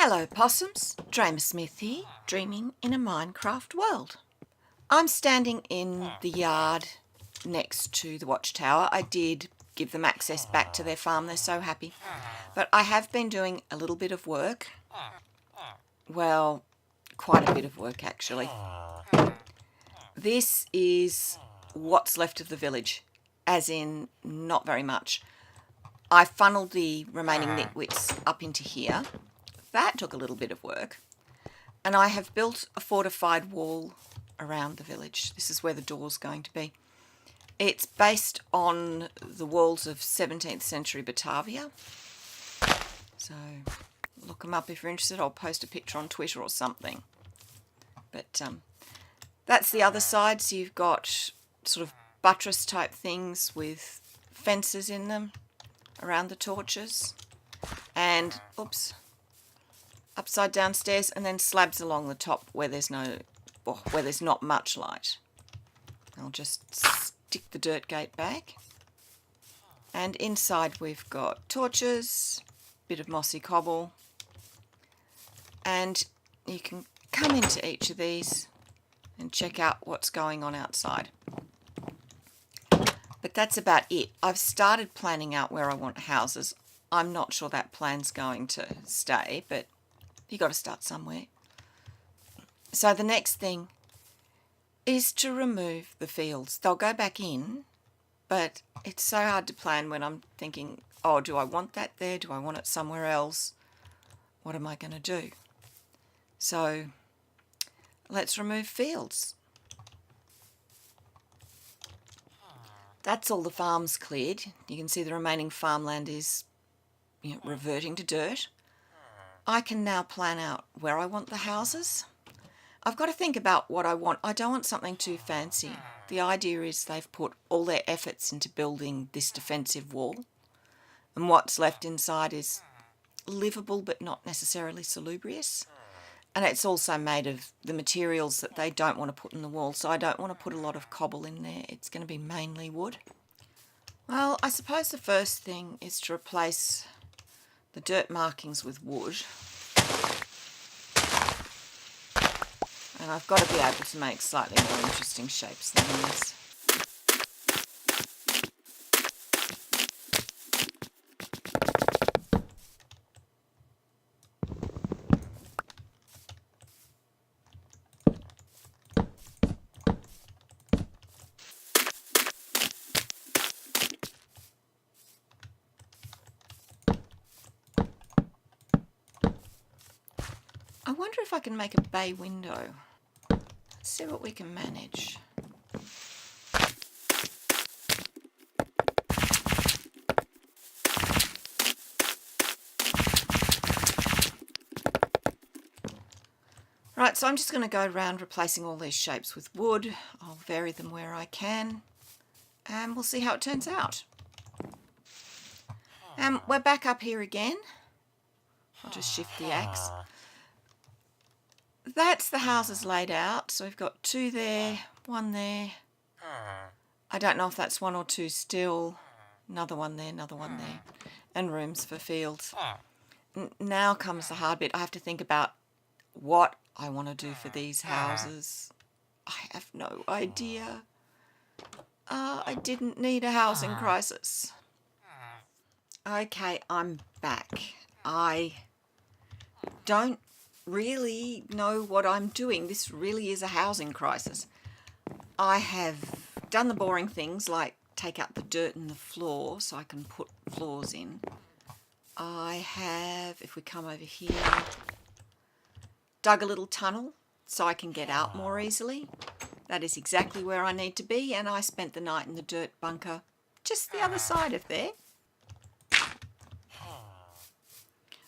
Hello possums, Dreymasmith here, dreaming in a Minecraft world. I'm standing in the yard next to the watchtower. I did give them access back to their farm, they're so happy. But I have been doing a little bit of work. Well, quite a bit of work actually. This is what's left of the village, as in not very much. I funneled the remaining nitwits up into here. That took a little bit of work. And I have built a fortified wall around the village. This is where the door's going to be. It's based on the walls of 17th century Batavia. So look them up if you're interested. I'll post a picture on Twitter or something. But that's the other side. So you've got sort of buttress type things with fences in them around the torches. And, oops, upside down stairs, and then slabs along the top where there's not much light. I'll just stick the dirt gate back. And inside we've got torches, bit of mossy cobble, and you can come into each of these and check out what's going on outside. But that's about it. I've started planning out where I want houses. I'm not sure that plan's going to stay, but you've got to start somewhere. So the next thing is to remove the fields. They'll go back in, but it's so hard to plan when I'm thinking, oh, do I want that there? Do I want it somewhere else? What am I going to do? So let's remove fields. That's all the farms cleared. You can see the remaining farmland is reverting to dirt. I can now plan out where I want the houses. I've got to think about what I want. I don't want something too fancy. The idea is they've put all their efforts into building this defensive wall, and what's left inside is livable but not necessarily salubrious. And it's also made of the materials that they don't want to put in the wall, so I don't want to put a lot of cobble in there. It's going to be mainly wood. Well, I suppose the first thing is to replace the dirt markings with wood. And I've got to be able to make slightly more interesting shapes than this. I wonder if I can make a bay window. Let's see what we can manage. Right, so I'm just going to go around replacing all these shapes with wood. I'll vary them where I can, and we'll see how it turns out. We're back up here again. I'll just shift the axe. That's the houses laid out. So we've got two there, one there. I don't know if that's one or two still. Another one there, another one there. And rooms for fields. Now comes the hard bit. I have to think about what I want to do for these houses. I have no idea. I didn't need a housing crisis. Okay, I'm back. I don't really know what I'm doing. This really is a housing crisis. I have done the boring things like take out the dirt in the floor so I can put floors in. I have, if we come over here, dug a little tunnel so I can get out more easily. That is exactly where I need to be, and I spent the night in the dirt bunker just the other side of there.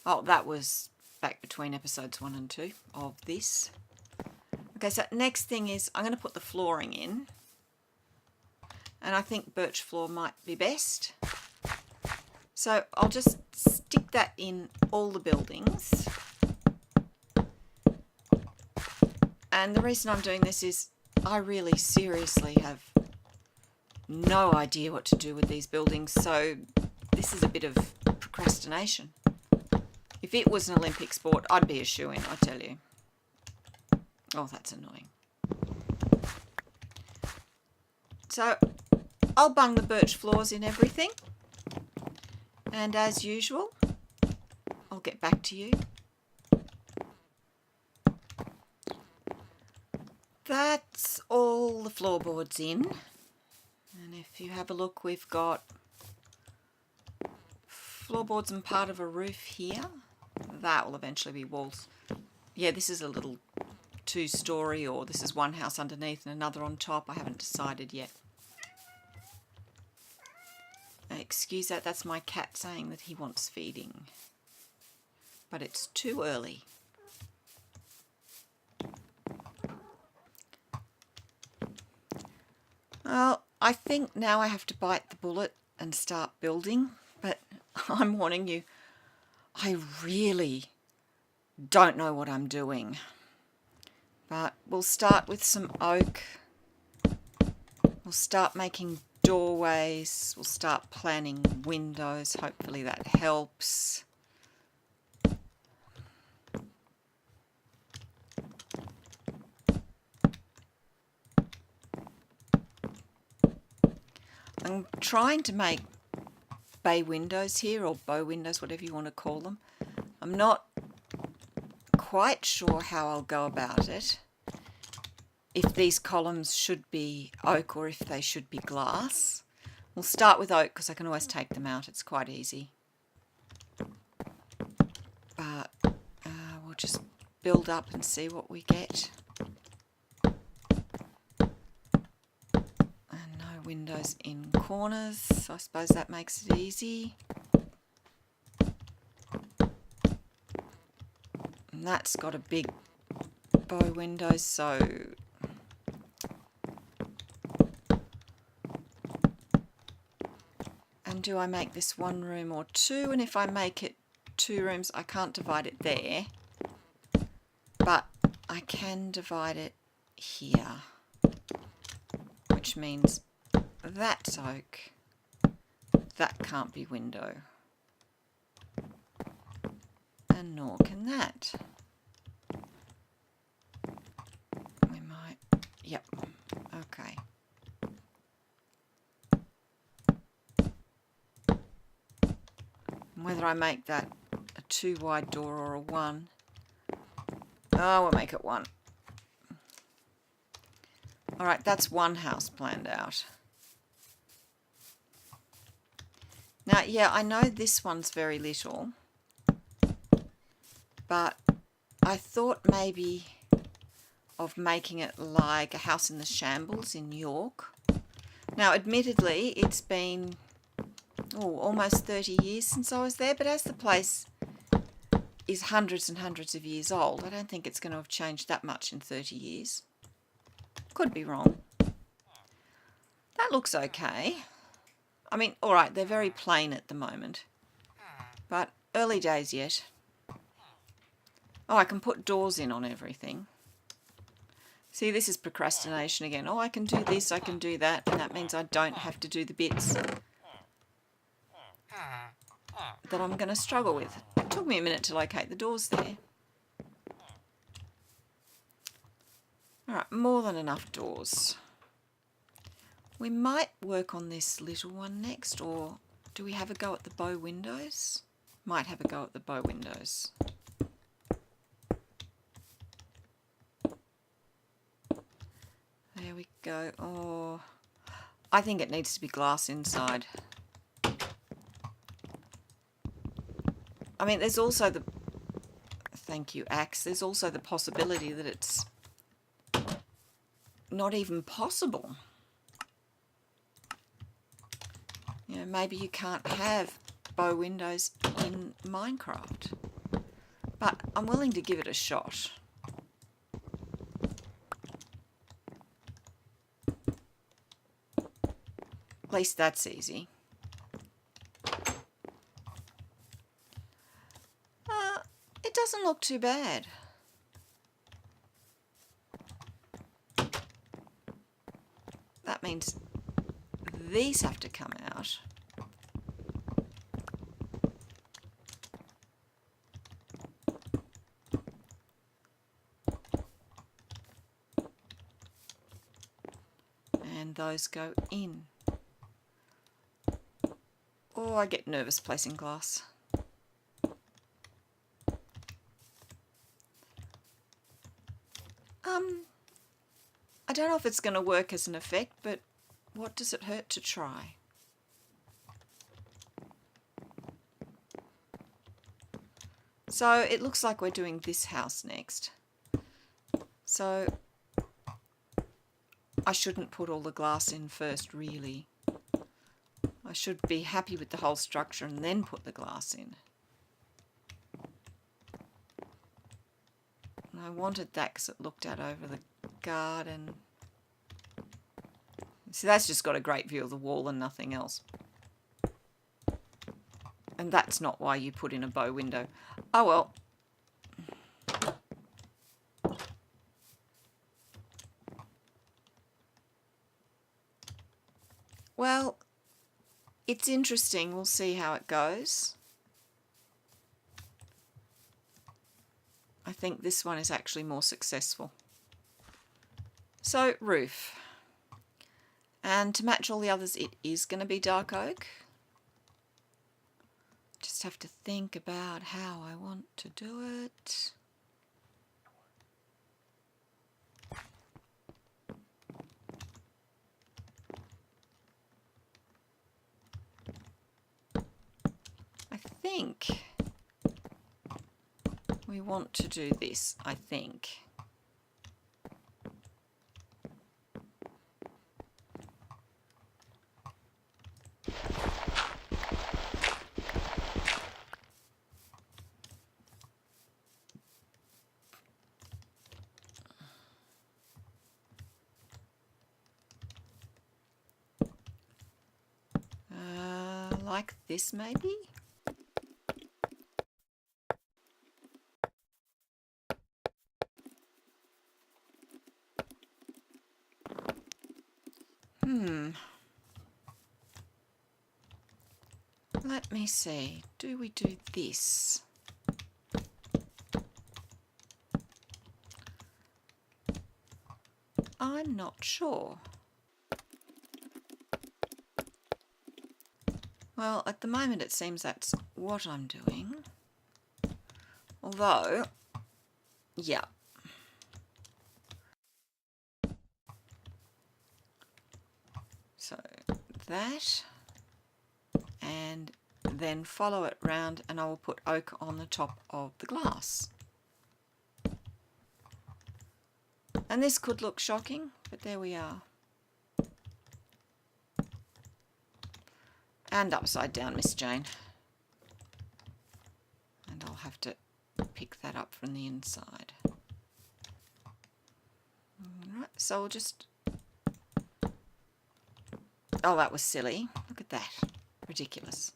Oh, that was back between episodes 1 and 2 of this. Okay, so next thing is I'm going to put the flooring in, and I think birch floor might be best. So I'll just stick that in all the buildings. And the reason I'm doing this is I really seriously have no idea what to do with these buildings, so this is a bit of procrastination. If it was an Olympic sport, I'd be a shoo-in, I tell you. Oh, that's annoying. So I'll bung the birch floors in everything. And as usual, I'll get back to you. That's all the floorboards in. And if you have a look, we've got floorboards and part of a roof here. That will eventually be walls. Yeah, this is a little 2-story, or this is one house underneath and another on top. I haven't decided yet. Excuse that, that's my cat saying that he wants feeding. But it's too early. Well, I think now I have to bite the bullet and start building, but I'm warning you, I really don't know what I'm doing. But we'll start with some oak. We'll start making doorways. We'll start planning windows. Hopefully that helps. I'm trying to make bay windows here, or bow windows, whatever you want to call them. I'm not quite sure how I'll go about it. If these columns should be oak or if they should be glass. We'll start with oak because I can always take them out. It's quite easy. But we'll just build up and see what we get. Windows in corners, I suppose that makes it easy. And that's got a big bow window, so and do I make this 1 room or 2? And if I make it 2 rooms, I can't divide it there, but I can divide it here, which means that's oak, that can't be window, and nor can that. We might, yep, okay. Whether I make that a 2 wide door or a 1, oh, we'll make it 1. Alright, that's one house planned out. Now, yeah, I know this one's very little, but I thought maybe of making it like a house in the shambles in York. Now, admittedly, it's been almost 30 years since I was there, but as the place is hundreds and hundreds of years old, I don't think it's going to have changed that much in 30 years. Could be wrong. That looks okay. I mean, alright, they're very plain at the moment, but early days yet. Oh, I can put doors in on everything. See, this is procrastination again. Oh, I can do this, I can do that, and that means I don't have to do the bits that I'm going to struggle with. It took me a minute to locate the doors there. Alright, more than enough doors. We might work on this little one next, or do we have a go at the bow windows? Might have a go at the bow windows. There we go. Oh, I think it needs to be glass inside. I mean, there's also the... Thank you, Axe. There's also the possibility that it's not even possible. You know, maybe you can't have bow windows in Minecraft. But I'm willing to give it a shot. At least that's easy. It doesn't look too bad. That means these have to come out. those go in. Oh, I get nervous placing glass. I don't know if it's going to work as an effect, but what does it hurt to try? So it looks like we're doing this house next. So I shouldn't put all the glass in first, really. I should be happy with the whole structure and then put the glass in. And I wanted that because it looked out over the garden. See, that's just got a great view of the wall and nothing else. And that's not why you put in a bow window. Oh well. Well, it's interesting. We'll see how it goes. I think this one is actually more successful. So, roof. And to match all the others, it is going to be dark oak. Just have to think about how I want to do it. I think we want to do this, I think. Like this, maybe? Let me see. Do we do this? I'm not sure. Well, at the moment it seems that's what I'm doing. Although, yeah. So that, and then follow it round, and I will put oak on the top of the glass. And this could look shocking, but there we are. And upside down, Miss Jane. And I'll have to pick that up from the inside. Alright, so we'll just... Oh, that was silly. Look at that. Ridiculous.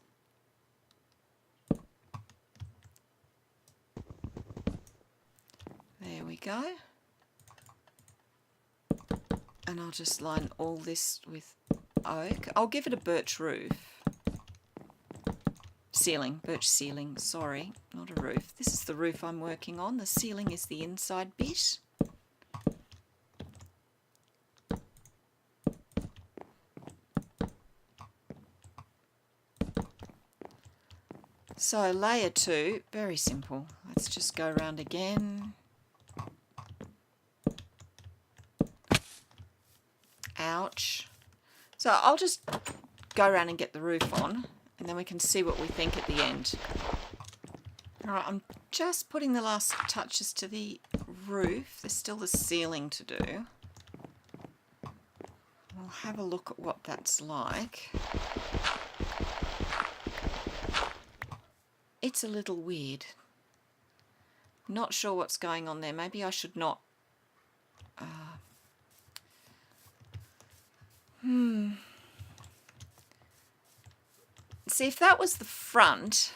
There we go. And I'll just line all this with oak. I'll give it a birch roof. Ceiling, birch ceiling, sorry, not a roof. This is the roof I'm working on. The ceiling is the inside bit. So layer 2, very simple. Let's just go around again. Ouch. So I'll just go around and get the roof on, and then we can see what we think at the end. Alright, I'm just putting the last touches to the roof. There's still the ceiling to do. We'll have a look at what that's like. It's a little weird. Not sure what's going on there. Maybe I should not... See, if that was the front,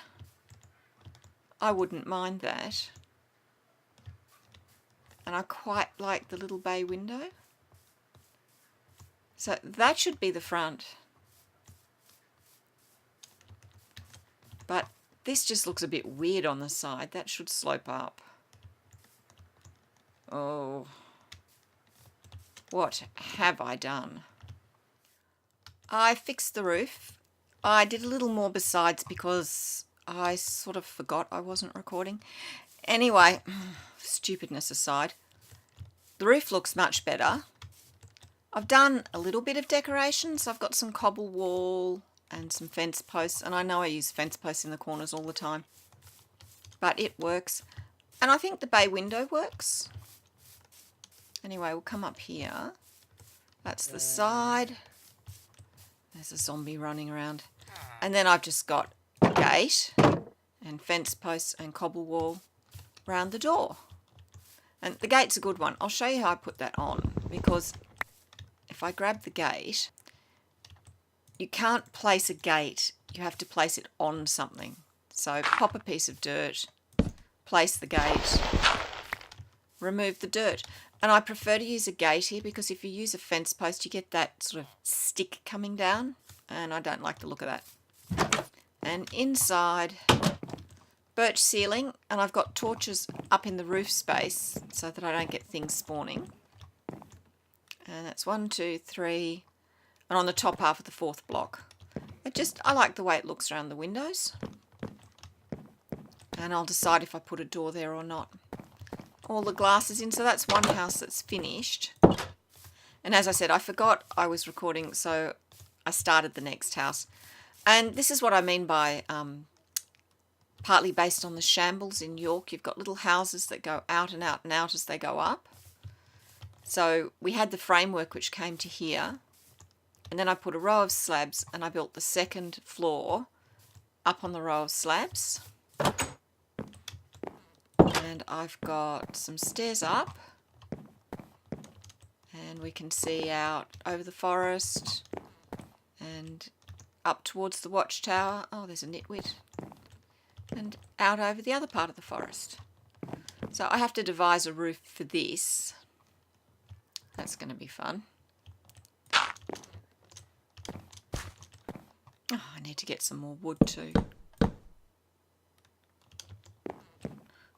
I wouldn't mind that. And I quite like the little bay window. So that should be the front. But this just looks a bit weird on the side. That should slope up. Oh. What have I done? I fixed the roof. I did a little more besides because I sort of forgot I wasn't recording. Anyway, stupidness aside, the roof looks much better. I've done a little bit of decorations. I've got some cobble wall and some fence posts, and I know I use fence posts in the corners all the time, but it works. And I think the bay window works. Anyway, we'll come up here. That's the side. There's a zombie running around. And then I've just got a gate and fence posts and cobble wall round the door. And the gate's a good one. I'll show you how I put that on, because if I grab the gate, you can't place a gate. You have to place it on something. So pop a piece of dirt, place the gate, remove the dirt. And I prefer to use a gate here because if you use a fence post, you get that sort of stick coming down, and I don't like the look of that. And inside, birch ceiling, and I've got torches up in the roof space so that I don't get things spawning. And that's 1, 2, 3, and on the top half of the 4th block. I like the way it looks around the windows. And I'll decide if I put a door there or not. All the glass is in, so that's one house that's finished. And as I said, I forgot I was recording, so I started the next house. And this is what I mean by partly based on the shambles in York. You've got little houses that go out and out and out as they go up. So we had the framework which came to here, and then I put a row of slabs and I built the 2nd floor up on the row of slabs. And I've got some stairs up, and we can see out over the forest and up towards the watchtower. Oh, there's a nitwit. And out over the other part of the forest. So I have to devise a roof for this. That's going to be fun. Oh, I need to get some more wood too.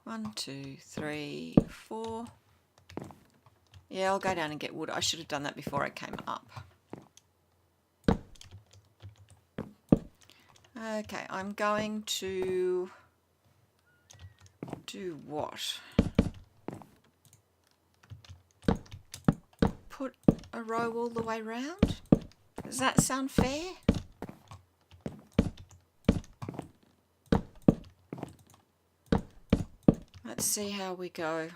1, 2, 3, 4. Yeah, I'll go down and get wood. I should have done that before I came up. Okay, I'm going to do what? Put a row all the way round? Does that sound fair? Let's see how we go.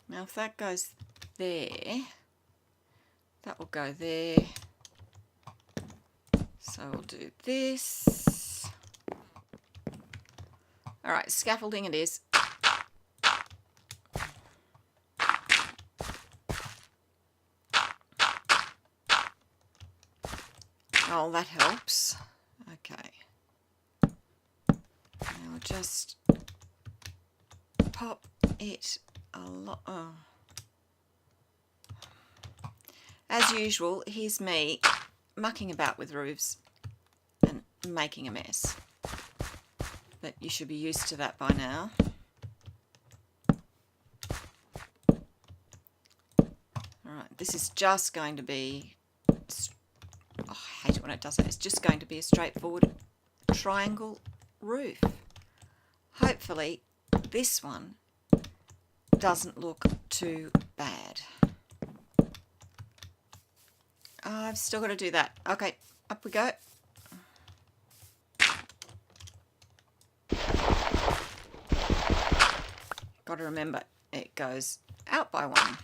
Now if that goes there, that will go there. So we'll do this. Alright, scaffolding it is. Oh, that helps. Okay. Now just pop it a lot. Oh. As usual, here's me mucking about with roofs and making a mess. But you should be used to that by now. Alright, this is just going to be... Oh, I hate it when it does that. It's just going to be a straightforward triangle roof. Hopefully this one doesn't look too bad. I've still got to do that. Okay, up we go. Got to remember, it goes out by 1.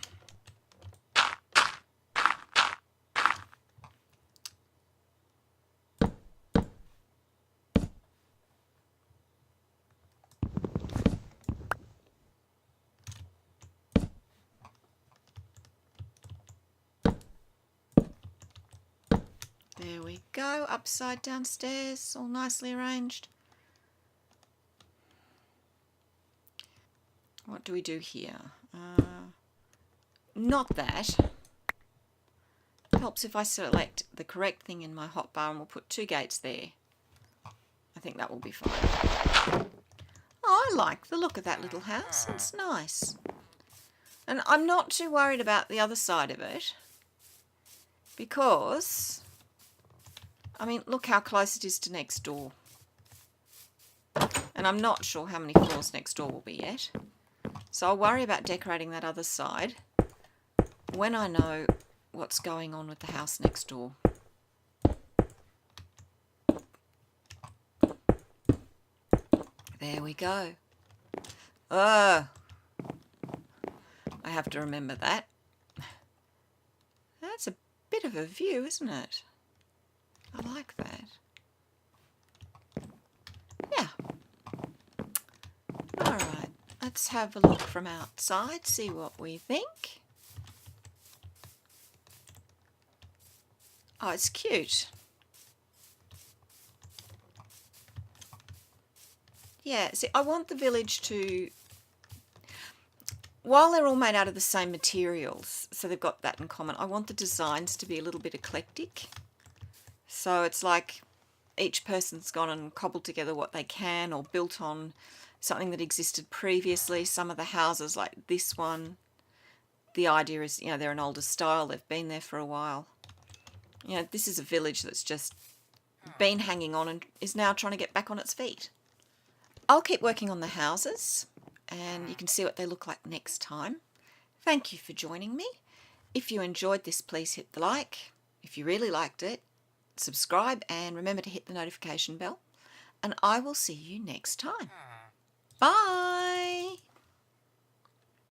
There we go, upside down stairs, all nicely arranged. What do we do here? Not that. Helps if I select the correct thing in my hotbar, and we'll put 2 gates there. I think that will be fine. Oh, I like the look of that little house. It's nice. And I'm not too worried about the other side of it. because, I mean, look how close it is to next door. And I'm not sure how many floors next door will be yet. So I'll worry about decorating that other side when I know what's going on with the house next door. There we go. Oh, I have to remember that. That's a bit of a view, isn't it? I like that. Yeah. Alright, let's have a look from outside, see what we think. Oh, it's cute. Yeah, see, I want the village to, while they're all made out of the same materials, so they've got that in common, I want the designs to be a little bit eclectic. So it's like each person's gone and cobbled together what they can, or built on something that existed previously. Some of the houses, like this one, the idea is, you know, they're an older style, they've been there for a while. You know, this is a village that's just been hanging on and is now trying to get back on its feet. I'll keep working on the houses, and you can see what they look like next time. Thank you for joining me. If you enjoyed this, please hit the like. If you really liked it, subscribe, and remember to hit the notification bell. And I will see you next time. Bye!